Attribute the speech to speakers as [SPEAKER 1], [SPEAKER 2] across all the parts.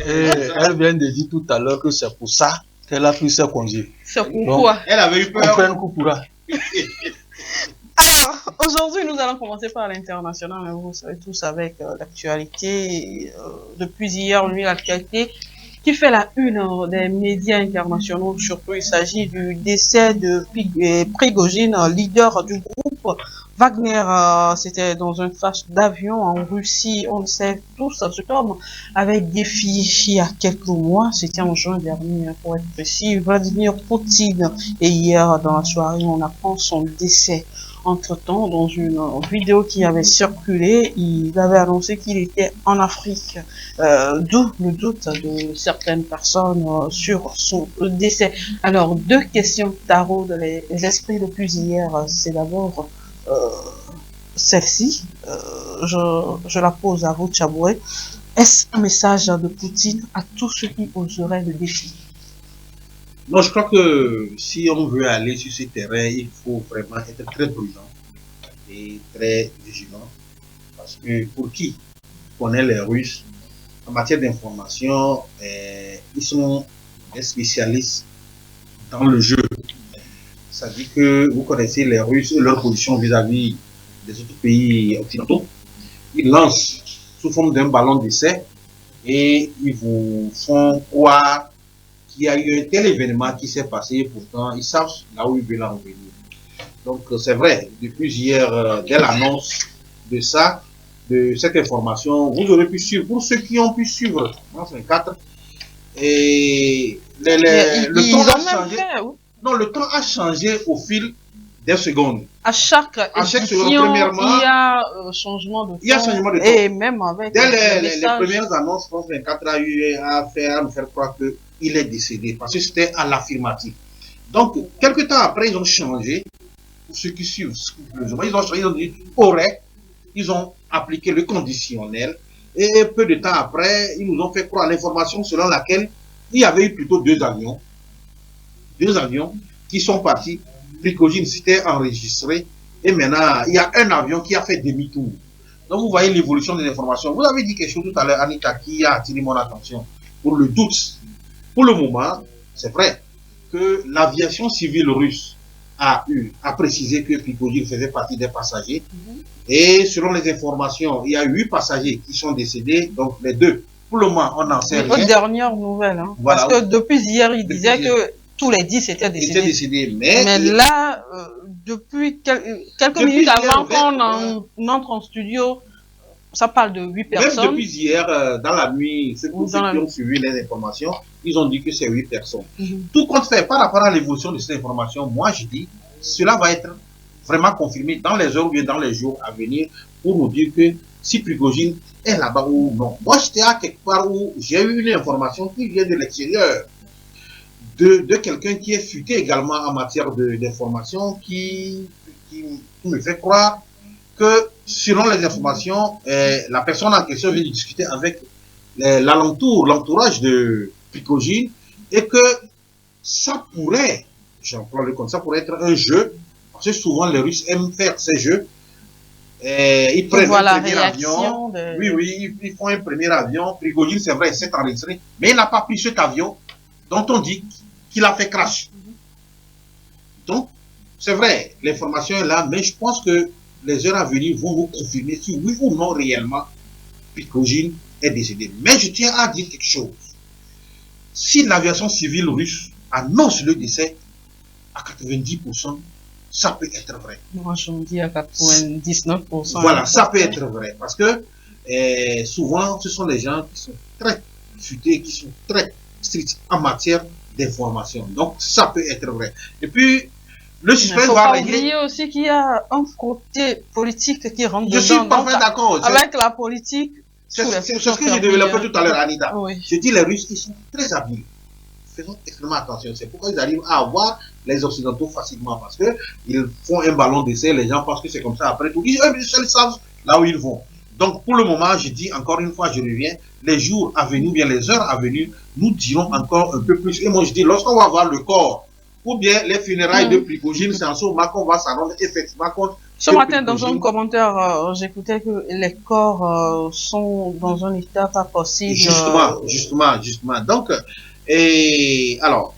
[SPEAKER 1] Et elle vient de dire tout à l'heure que c'est pour ça qu'elle a pris ses congés.
[SPEAKER 2] C'est pourquoi?
[SPEAKER 3] Elle avait eu peur.
[SPEAKER 2] Alors, aujourd'hui, nous allons commencer par l'international, mais vous savez tous avec l'actualité. Depuis hier, l'actualité qui fait la une des médias internationaux. Surtout, il s'agit du décès de Prigojine, leader du groupe Wagner. C'était dans un crash d'avion en Russie. On le sait tous, cet homme avait défié il y a quelques mois. C'était en juin dernier, pour être précis, Vladimir Poutine. Et hier, dans la soirée, on apprend son décès. Entre-temps, dans une vidéo qui avait circulé, il avait annoncé qu'il était en Afrique, d'où le doute de certaines personnes sur son décès. Alors, deux questions taraudent les esprits depuis hier. C'est d'abord celle-ci, je la pose à vous, Tchaboué. Est-ce un message de Poutine à tous ceux qui oseraient le défier?
[SPEAKER 3] Non, je crois que si on veut aller sur ce terrain, il faut vraiment être très prudent et très vigilant. Parce que pour qui connaît les Russes, en matière d'information, ils sont des spécialistes dans le jeu. Ça dit que vous connaissez les Russes et leur position vis-à-vis des autres pays occidentaux. Ils lancent sous forme d'un ballon d'essai et ils vous font croire qu'il y a eu un tel événement qui s'est passé, pourtant ils savent là où ils veulent en venir. Donc c'est vrai, depuis hier, dès l'annonce de ça, de cette information, vous aurez pu suivre, pour ceux qui ont pu suivre, France 24, et le temps a changé. Non, le temps a changé au fil des secondes.
[SPEAKER 2] À chaque édition, il y a changement de temps.
[SPEAKER 3] Il y a changement de temps.
[SPEAKER 2] Et même avec
[SPEAKER 3] dès les premières annonces, France 24 a eu à nous faire croire qu'il est décédé, parce que c'était à l'affirmatif. Donc, quelques temps après, ils ont changé. Pour ceux qui suivent, ils ont changé, ils ont dit aurait, ils ont appliqué le conditionnel. Et peu de temps après, ils nous ont fait croire l'information selon laquelle il y avait eu plutôt deux avions qui sont partis. Prigojine s'était enregistré et maintenant il y a un avion qui a fait demi-tour. Donc vous voyez l'évolution des informations. Vous avez dit quelque chose tout à l'heure, Anita, qui a attiré mon attention pour le doute. Pour le moment, c'est vrai que l'aviation civile russe a précisé que Prigojine faisait partie des passagers. Et selon les informations, il y a 8 passagers qui sont décédés, donc les deux. Pour le moment, on en sait rien.
[SPEAKER 2] Une dernière nouvelle, hein, voilà. Parce que depuis hier, il disait que tous les 10 étaient décédés. Mais là, depuis quelques minutes avant qu'on entre en studio, ça parle de 8 personnes.
[SPEAKER 3] Même depuis hier, dans la nuit, ceux qui ont suivi les informations, ils ont dit que c'est 8 personnes. Tout compte fait, par rapport à l'évolution de ces informations, moi je dis, cela va être vraiment confirmé dans les heures ou bien dans les jours à venir pour nous dire que si Prigojine est là-bas ou non. Moi j'étais à quelque part où j'ai eu une information qui vient de l'extérieur. De quelqu'un qui est futé également en matière d'information, qui me fait croire que selon les informations, la personne en question vient de discuter avec l'entourage de Prigojine et que ça pourrait, j'emploie le concept, ça pourrait être un jeu, parce que souvent les Russes aiment faire ces jeux. Ils prennent un premier avion. Oui, ils font un premier avion. Prigojine, c'est vrai, s'est enregistré, mais il n'a pas pris cet avion dont on dit qu'il a fait crash. Donc, c'est vrai, l'information est là, mais je pense que les heures à venir vont vous confirmer si oui ou non réellement Prigojine est décédé. Mais je tiens à dire quelque chose. Si l'aviation civile russe annonce le décès à 90%, ça peut être vrai.
[SPEAKER 2] Moi, je me dis à 99%.
[SPEAKER 3] Voilà, ça peut être vrai. Parce que souvent, ce sont les gens qui sont très futés, qui sont très stricts en matière d'information. Donc, ça peut être vrai. Et puis, le suspense va régler.
[SPEAKER 2] Il faut oublier aussi qu'il y a un côté politique qui rentre dedans.
[SPEAKER 3] Je suis parfaitement d'accord.
[SPEAKER 2] Avec la politique.
[SPEAKER 3] C'est ce que j'ai développé tout à l'heure, Anita.
[SPEAKER 2] Oui.
[SPEAKER 3] Je dis les Russes, ils sont très habiles. Faisons extrêmement attention. C'est pourquoi ils arrivent à avoir les Occidentaux facilement. Parce qu'ils font un ballon d'essai, les gens pensent que c'est comme ça. Après tout, ils savent là où ils vont. Donc, pour le moment, je dis encore une fois, je reviens, les jours à venir, bien les heures à venir, nous dirons encore un peu plus. Et moi, je dis, lorsqu'on va voir le corps, ou bien les funérailles de Prigojine, c'est en ce moment qu'on va s'en rendre effectivement compte
[SPEAKER 2] Ce matin, dans un commentaire, j'écoutais que les corps sont dans un état pas possible.
[SPEAKER 3] Justement. Donc, alors,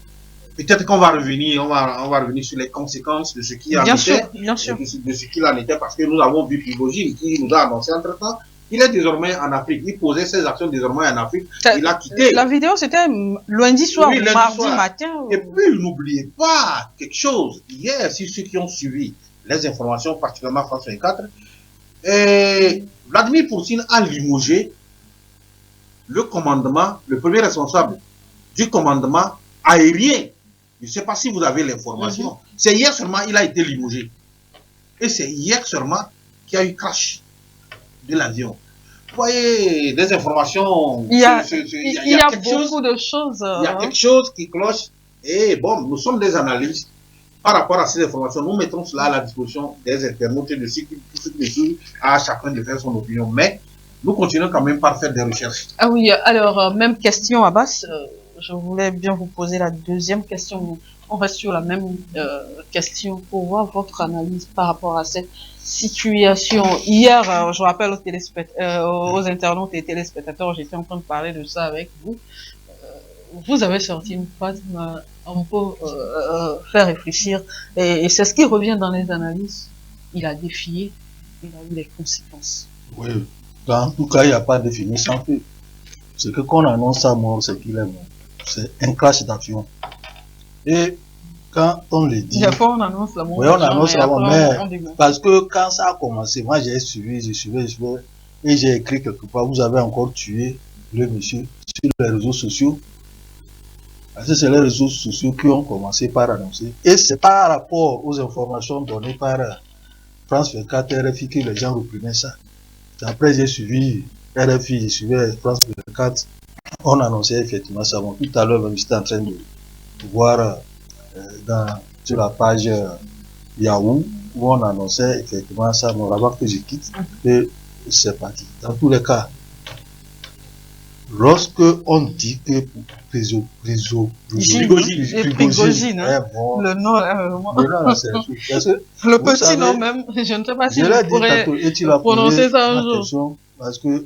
[SPEAKER 3] peut-être qu'on va revenir, on va revenir sur les conséquences de ce qui en était.
[SPEAKER 2] Bien sûr.
[SPEAKER 3] De ce qu'il en était, parce que nous avons vu Prigojine qui nous a annoncé entre-temps. Il est désormais en Afrique. Il posait ses actions désormais en Afrique. Il a quitté.
[SPEAKER 2] La vidéo, c'était lundi soir ou mardi matin.
[SPEAKER 3] Et puis, n'oubliez pas quelque chose. Hier, si ceux qui ont suivi les informations, particulièrement France 24, Vladimir Poutine a limogé le commandement, le premier responsable du commandement aérien. Je ne sais pas si vous avez l'information. C'est hier seulement il a été limogé. Et c'est hier seulement qu'il y a eu crash de l'avion. Vous voyez, des informations.
[SPEAKER 2] Il y a beaucoup de choses.
[SPEAKER 3] Il y a quelque chose qui cloche. Et bon, nous sommes des analystes. Par rapport à ces informations, nous mettons cela à la disposition des internautes et de ceux qui suivent, à chacun de faire son opinion. Mais nous continuons quand même par faire des recherches.
[SPEAKER 2] Ah oui, alors, même question, Abbas. Je voulais bien vous poser la deuxième question. On reste sur la même question pour voir votre analyse par rapport à cette situation. Hier, je rappelle aux internautes et téléspectateurs, j'étais en train de parler de ça avec vous. Vous avez sorti une phrase qui m'a un peu fait réfléchir. Et c'est ce qui revient dans les analyses. Il a défié, il a eu les conséquences.
[SPEAKER 1] Oui, en tout cas, il n'y a pas de fini sans feu. Ce que qu'on annonce à mort, c'est qu'il est mort. C'est un crash d'avion. Et quand on le dit...
[SPEAKER 2] Des fois, on annonce la mort.
[SPEAKER 1] Oui, on annonce la mort, mais parce que quand ça a commencé, moi j'ai suivi, et j'ai écrit quelque part, vous avez encore tué le monsieur sur les réseaux sociaux. Parce que c'est les réseaux sociaux qui ont commencé par annoncer. Et c'est par rapport aux informations données par France 24 et RFI que les gens reprenaient ça. Après, j'ai suivi RFI, j'ai suivi France 24. On annonçait effectivement ça. Bon, tout à l'heure, même j'étais en train de voir sur la page Yahoo où on annonçait effectivement ça. Bon, là-bas que je quitte, et c'est parti. Dans tous les cas, lorsque on dit que Prigojine,
[SPEAKER 2] bon, le nom
[SPEAKER 1] c'est
[SPEAKER 2] le petit nom même, je ne sais pas si je pourrais prononcer ça un jour.
[SPEAKER 1] Parce que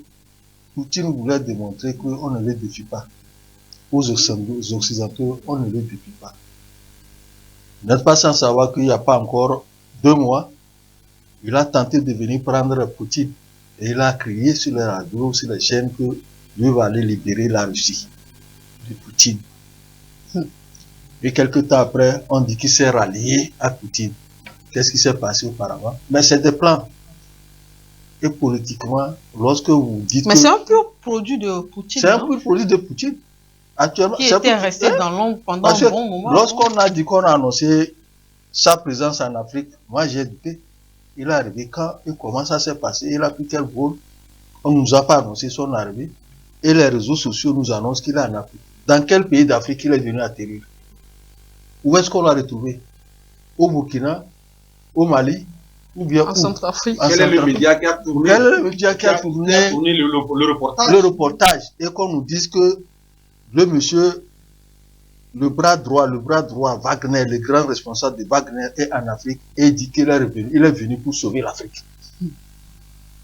[SPEAKER 1] Poutine voulait démontrer qu'on ne les défie pas. Aux Occidentaux, on ne les défie pas. Vous n'êtes pas sans savoir qu'il n'y a pas encore 2 mois, il a tenté de venir prendre Poutine. Et il a crié sur les radios, sur les chaînes que lui va aller libérer la Russie de Poutine. Et quelques temps après, on dit qu'il s'est rallié à Poutine. Qu'est-ce qui s'est passé auparavant? Mais c'est des plans. Et politiquement, lorsque vous dites
[SPEAKER 2] mais c'est un pur produit de Poutine.
[SPEAKER 1] C'est un pur produit de Poutine. Actuellement,
[SPEAKER 2] qui était resté dans l'ombre pendant un bon moment.
[SPEAKER 1] Lorsqu'on a dit qu'on a annoncé sa présence en Afrique, moi j'ai douté. Il est arrivé quand et comment ça s'est passé? Il a pris quel vol? On ne nous a pas annoncé son arrivée. Et les réseaux sociaux nous annoncent qu'il est en Afrique. Dans quel pays d'Afrique il est venu atterrir? Où est-ce qu'on l'a retrouvé? Au Burkina? Au Mali? Ou bien
[SPEAKER 2] en Centrafrique?
[SPEAKER 3] Quel est le média qui a tourné?
[SPEAKER 1] Quel est le média qui a tourné
[SPEAKER 3] le reportage?
[SPEAKER 1] Le reportage. Et qu'on nous dise que le monsieur, le bras droit Wagner, le grand responsable de Wagner est en Afrique et dit qu'il est revenu. Il est venu pour sauver l'Afrique.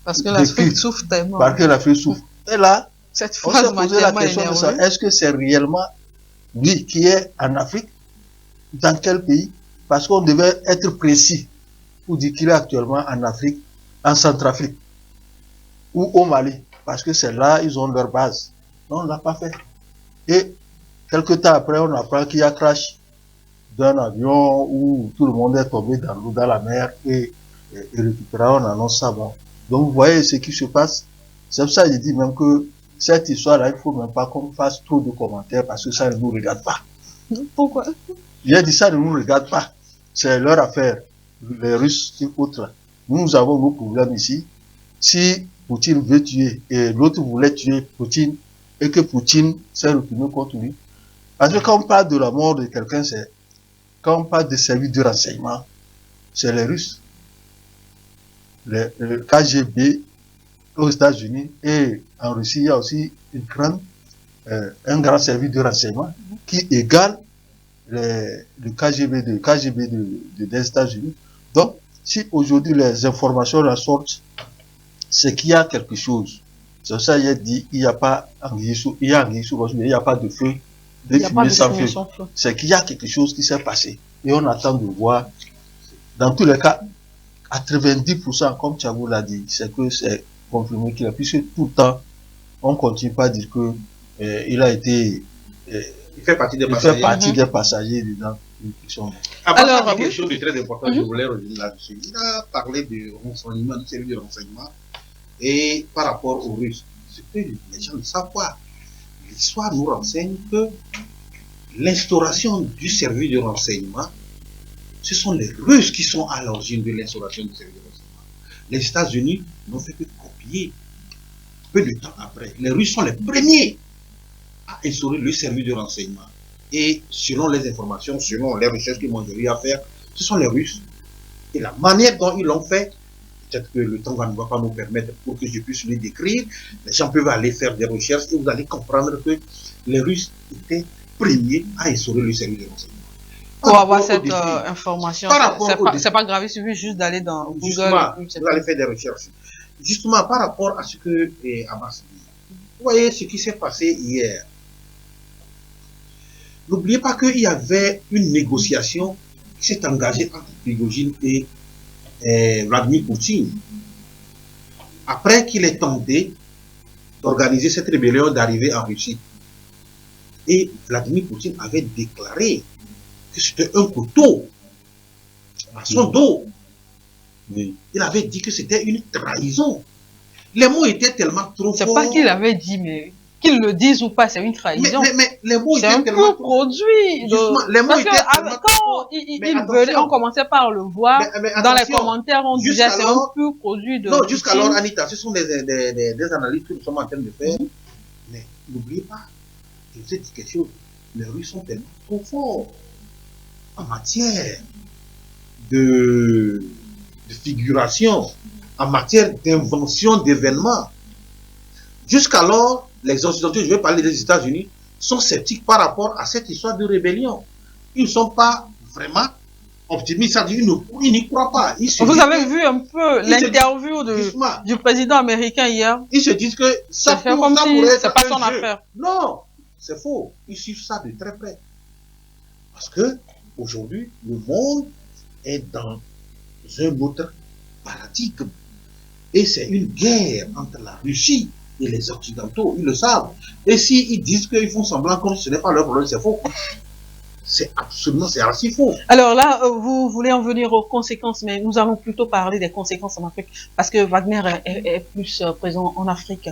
[SPEAKER 2] Parce que l'Afrique souffre tellement.
[SPEAKER 1] Parce que l'Afrique souffre. Et là,
[SPEAKER 2] cette
[SPEAKER 1] on s'est posé la question de ça. Est-ce que c'est réellement lui qui est en Afrique? Dans quel pays? Parce qu'on devait être précis pour dire qu'il est actuellement en Afrique, en Centrafrique ou au Mali. Parce que c'est là ils ont leur base. Non, on ne l'a pas fait. Et quelques temps après, on apprend qu'il y a crash d'un avion où tout le monde est tombé dans l'eau, dans la mer et récupéré, on annonce ça. Bon. Donc vous voyez ce qui se passe. C'est pour ça que je dis même que cette histoire-là, il ne faut même pas qu'on fasse trop de commentaires parce que ça ne nous regarde pas.
[SPEAKER 2] Pourquoi?
[SPEAKER 1] J'ai dit ça ne nous regarde pas. C'est leur affaire. Les Russes et autres. Nous avons nos problèmes ici. Si Poutine veut tuer et l'autre voulait tuer Poutine et que Poutine s'est retourné contre lui. Parce que quand on parle de la mort de quelqu'un, c'est quand on parle de services de renseignement, c'est les Russes. Le KGB aux États-Unis et en Russie, il y a aussi un grand service de renseignement qui égale le KGB des États-Unis. Donc, Si aujourd'hui les informations la sortent, c'est qu'il y a quelque chose. C'est ça j'ai dit, il n'y a pas anguille sous roche, mais il n'y a pas de feu, de fumée sans feu. C'est qu'il y a quelque chose qui s'est passé. Et on attend de voir. Dans tous les cas, à 90%, comme Thiago l'a dit, c'est que c'est confirmé qu'il a, puisque tout le temps, on ne continue pas à dire que il a été...
[SPEAKER 3] il fait partie des
[SPEAKER 1] passagers dedans.
[SPEAKER 3] Alors, quelque chose de très important, je voulais revenir là-dessus. Il a parlé du renseignement, du service de renseignement, et par rapport aux Russes. Ce que les gens ne savent pas. L'histoire nous renseigne que l'instauration du service de renseignement, ce sont les Russes qui sont à l'origine de l'instauration du service de renseignement. Les États-Unis n'ont fait que copier peu de temps après. Les Russes sont les premiers à instaurer le service de renseignement. Et selon les informations, selon les recherches qu'ils m'ont eu à faire, ce sont les Russes. Et la manière dont ils l'ont fait, peut-être que le temps ne va pas nous permettre pour que je puisse le décrire. Les gens peuvent aller faire des recherches et vous allez comprendre que les Russes étaient premiers à instaurer le service de renseignement.
[SPEAKER 2] Pour avoir cette information, c'est pas grave, il suffit juste d'aller dans Google.
[SPEAKER 3] Justement, vous allez faire des recherches. Justement, par rapport à ce que Abbas dit, vous voyez ce qui s'est passé hier. N'oubliez pas qu'il y avait une négociation qui s'est engagée entre Prigojine et Vladimir Poutine. Après qu'il ait tenté d'organiser cette rébellion d'arriver en Russie. Et Vladimir Poutine avait déclaré que c'était un couteau à son dos. Oui. Il avait dit que c'était une trahison. Les mots étaient tellement trop forts.
[SPEAKER 2] C'est pas qu'il avait dit, mais qu'ils le disent ou pas, c'est une trahison.
[SPEAKER 3] Mais les mots étaient tellement
[SPEAKER 2] forts. Produit.
[SPEAKER 3] Les mots étaient tellement
[SPEAKER 2] quand il venait, on commençait par le voir. Dans les commentaires, on disait c'est un pur produit de.
[SPEAKER 3] Non, jusqu'alors, Anita, ce sont des analyses que nous sommes en train de faire. Mais n'oubliez pas, je vous ai dit quelque chose. Les Russes sont tellement trop forts en matière de figuration, en matière d'invention d'événements. Jusqu'alors, les Occidentaux, je vais parler des États-Unis, sont sceptiques par rapport à cette histoire de rébellion. Ils ne sont pas vraiment optimistes, ils n'y croient pas.
[SPEAKER 2] Vous avez vu un peu l'interview du président américain hier?
[SPEAKER 3] Ils se disent que ça
[SPEAKER 2] pourrait être c'est pas son affaire.
[SPEAKER 3] Non, c'est faux. Ils suivent ça de très près. Parce que aujourd'hui, le monde est dans un autre paradigme. Et c'est une guerre entre la Russie et les Occidentaux. Ils le savent. Et s'ils disent qu'ils font semblant comme si ce n'est pas leur problème, c'est faux. C'est absolument, c'est archi faux.
[SPEAKER 2] Alors là, vous voulez en venir aux conséquences, mais nous allons plutôt parler des conséquences en Afrique, parce que Wagner est plus présent en Afrique.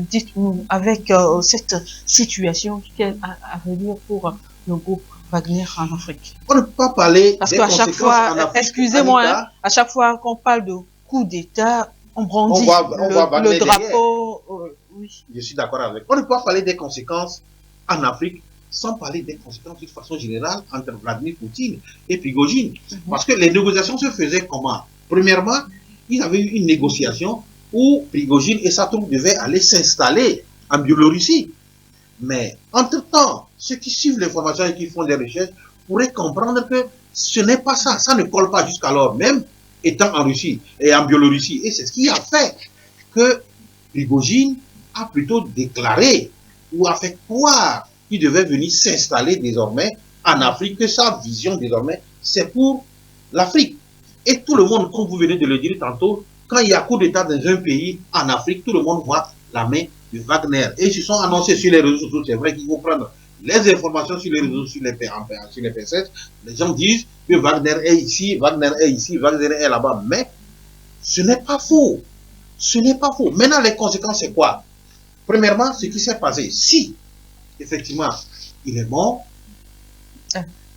[SPEAKER 2] Dites-nous, avec cette situation, quelle avenir pour le groupe Wagner en Afrique?
[SPEAKER 3] On ne peut pas parler
[SPEAKER 2] parce qu'à chaque fois, excusez-moi, hein, à chaque fois qu'on parle de coup d'État, on brandit le drapeau. Oui.
[SPEAKER 3] Je suis d'accord avec. On ne peut pas parler des conséquences en Afrique sans parler des conséquences de façon générale entre Vladimir Poutine et Prigojine. Parce que les négociations se faisaient comment? Premièrement, il y avait eu une négociation où Prigojine et sa troupe devaient aller s'installer en Biélorussie. Mais, entre-temps, ceux qui suivent l'information et qui font des recherches pourraient comprendre que ce n'est pas ça. Ça ne colle pas jusqu'alors, même étant en Russie et en Biélorussie. Et c'est ce qui a fait que Prigojine a plutôt déclaré ou a fait croire qu'il devait venir s'installer désormais en Afrique, que sa vision désormais, c'est pour l'Afrique. Et tout le monde, comme vous venez de le dire tantôt, quand il y a coup d'État dans un pays en Afrique, tout le monde voit la main de Wagner. Et ils se sont annoncés sur les réseaux sociaux. C'est vrai qu'il faut prendre les informations sur les réseaux, sur les PSS. Les gens disent que Wagner est ici, Wagner est ici, Wagner est là-bas. Mais ce n'est pas faux. Ce n'est pas faux. Maintenant, les conséquences, c'est quoi? Premièrement, ce qui s'est passé. Si, effectivement, il est mort.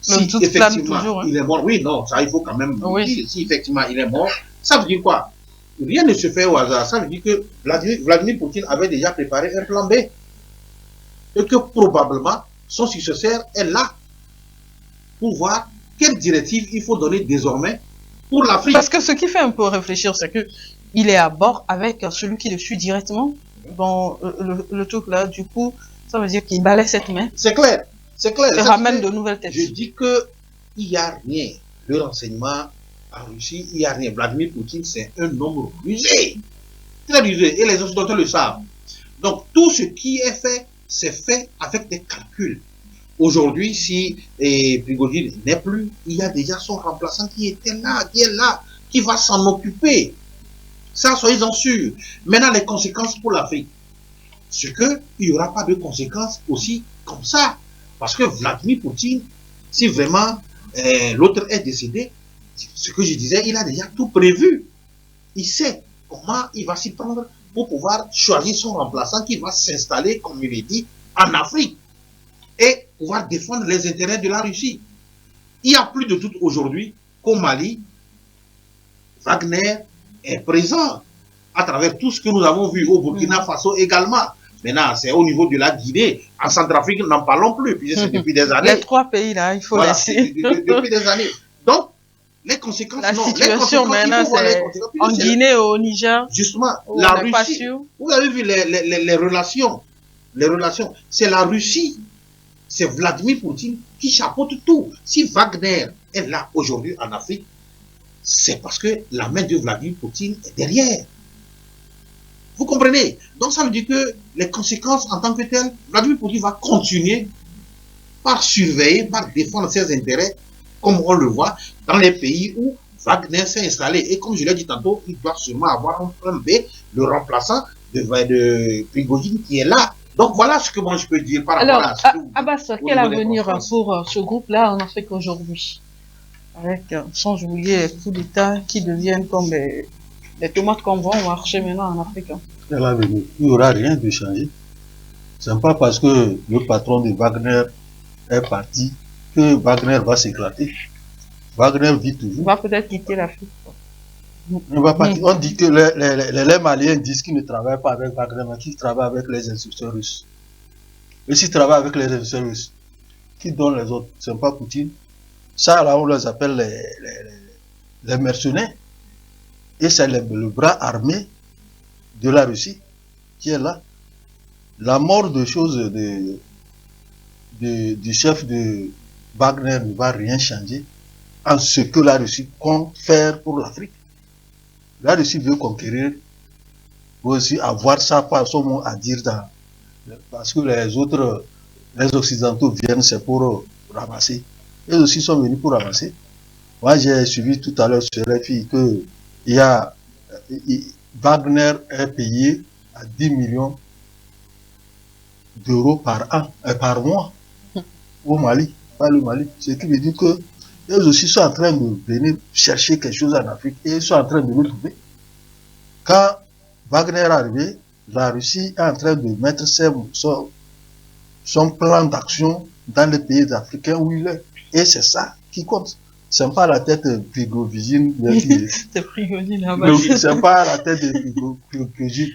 [SPEAKER 3] Si, effectivement, toujours, hein. Il est mort. Oui, non, ça, il faut quand même dire. Si, effectivement, il est mort, ça veut dire quoi? Rien ne se fait au hasard. Ça veut dire que Vladimir Poutine avait déjà préparé un plan B. Et que probablement, son successeur est là pour voir quelle directive il faut donner désormais pour l'Afrique.
[SPEAKER 2] Parce que ce qui fait un peu réfléchir, c'est que il est à bord avec celui qui le suit directement dans le truc là. Du coup, ça veut dire qu'il balaie cette main.
[SPEAKER 3] C'est clair. C'est clair.
[SPEAKER 2] Il ramène de nouvelles têtes.
[SPEAKER 3] Je dis qu'il n'y a rien. Le renseignement En Russie, il n'y a rien. Vladimir Poutine, c'est un homme rusé. Très rusé. Et les Occidentaux le savent. Donc, tout ce qui est fait, c'est fait avec des calculs. Aujourd'hui, si Prigozhin n'est plus, il y a déjà son remplaçant qui était là, qui va s'en occuper. Ça, soyez-en sûrs. Maintenant, les conséquences pour l'Afrique. C'est qu'il n'y aura pas de conséquences aussi comme ça. Parce que Vladimir Poutine, si vraiment l'autre est décédé, ce que je disais, il a déjà tout prévu. Il sait comment il va s'y prendre pour pouvoir choisir son remplaçant qui va s'installer, comme il est dit, en Afrique et pouvoir défendre les intérêts de la Russie. Il n'y a plus de doute aujourd'hui qu'au Mali, Wagner est présent à travers tout ce que nous avons vu au Burkina Faso également. Maintenant, c'est au niveau de la Guinée. En Centrafrique, n'en parlons plus, puisque c'est depuis des années.
[SPEAKER 2] Les 3 pays là, il faut laisser.
[SPEAKER 3] Depuis des années. Donc, les conséquences,
[SPEAKER 2] la situation maintenant, c'est en Guinée, au Niger.
[SPEAKER 3] Justement, la Russie. Vous avez vu les relations. Les relations. C'est la Russie. C'est Vladimir Poutine qui chapeaute tout. Si Wagner est là aujourd'hui en Afrique, c'est parce que la main de Vladimir Poutine est derrière. Vous comprenez? Donc ça veut dire que les conséquences en tant que telles, Vladimir Poutine va continuer par surveiller, par défendre ses intérêts, comme on le voit dans les pays où Wagner s'est installé. Et comme je l'ai dit tantôt, il doit sûrement avoir un plan B, le remplaçant de Prigozhin qui est là. Donc voilà ce que moi je peux dire par rapport à ce que
[SPEAKER 2] Abbas, quel avenir pour ce groupe-là en Afrique aujourd'hui? Avec, sans oublier les coups d'État qui deviennent comme les tomates qu'on vend marcher maintenant en Afrique.
[SPEAKER 1] Quel avenir? Il n'y aura rien de changé. Ce n'est pas parce que le patron de Wagner est parti que Wagner va s'éclater. Wagner vit toujours.
[SPEAKER 2] Il va peut-être quitter l'Afrique.
[SPEAKER 1] On dit que les Maliens disent qu'ils ne travaillent pas avec Wagner, mais qu'ils travaillent avec les institutions russes. Et s'ils travaillent avec les institutions russes, qui donnent les autres? Ce n'est pas Poutine. Ça, là, on les appelle les mercenaires. Et c'est le bras armé de la Russie qui est là. La mort de choses du chef de Wagner ne va rien changer en ce que la Russie compte faire pour l'Afrique. La Russie veut conquérir, veut aussi avoir ça, pas son mot à dire parce que les Occidentaux viennent, c'est pour ramasser. Eux aussi sont venus pour ramasser. Moi, j'ai suivi tout à l'heure sur les filles que Wagner est payé à 10 millions d'euros par mois au Mali, pas le Mali. Ce qui veut dire que eux aussi sont en train de venir chercher quelque chose en Afrique et ils sont en train de le trouver. Quand Wagner est arrivé, la Russie est en train de mettre son plan d'action dans les pays africains où il est. Et c'est ça qui compte. Ce n'est pas la tête de Prigozhin.
[SPEAKER 2] C'est Prigozhin là-bas.
[SPEAKER 1] C'est pas la tête de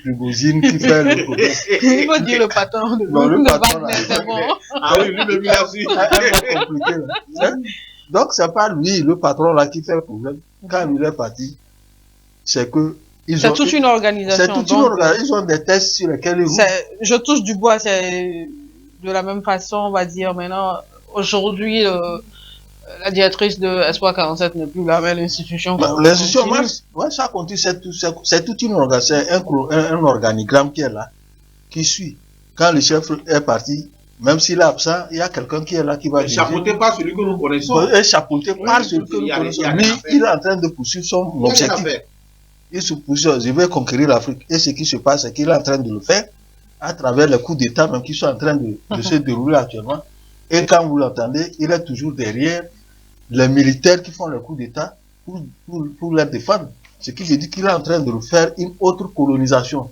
[SPEAKER 1] Prigozhin qui fait le problème.
[SPEAKER 2] Il faut dire le patron de Wagner, c'est bon.
[SPEAKER 3] Ah oui, lui-même il a su.
[SPEAKER 1] C'est compliqué là. Donc c'est pas lui, le patron là, qui fait le problème. Quand il est parti, c'est que
[SPEAKER 2] c'est toute une organisation.
[SPEAKER 1] C'est toute une organisation. Ils ont des tests sur lesquels ils roulent.
[SPEAKER 2] Je touche du bois, c'est de la même façon, on va dire maintenant. Aujourd'hui, la directrice de Espoir 47 n'est plus la même institution.
[SPEAKER 1] L'institution, ouais, ça continue, c'est toute une organisation, un organigramme qui est là, qui suit. Quand le chef est parti, même s'il est absent, il y a quelqu'un qui est là qui va dire.
[SPEAKER 3] Chapeauté par celui que nous connaissons.
[SPEAKER 1] Chapeauté par celui que nous connaissons. Lui, il est en train de poursuivre son objectif. Il se poursuit, je vais conquérir l'Afrique. Et ce qui se passe, c'est qu'il est en train de le faire à travers les coups d'État même qui sont en train de se dérouler actuellement. Et quand vous l'entendez, il est toujours derrière les militaires qui font le coup d'État pour les défendre. Ce qui veut dire qu'il est en train de faire une autre colonisation.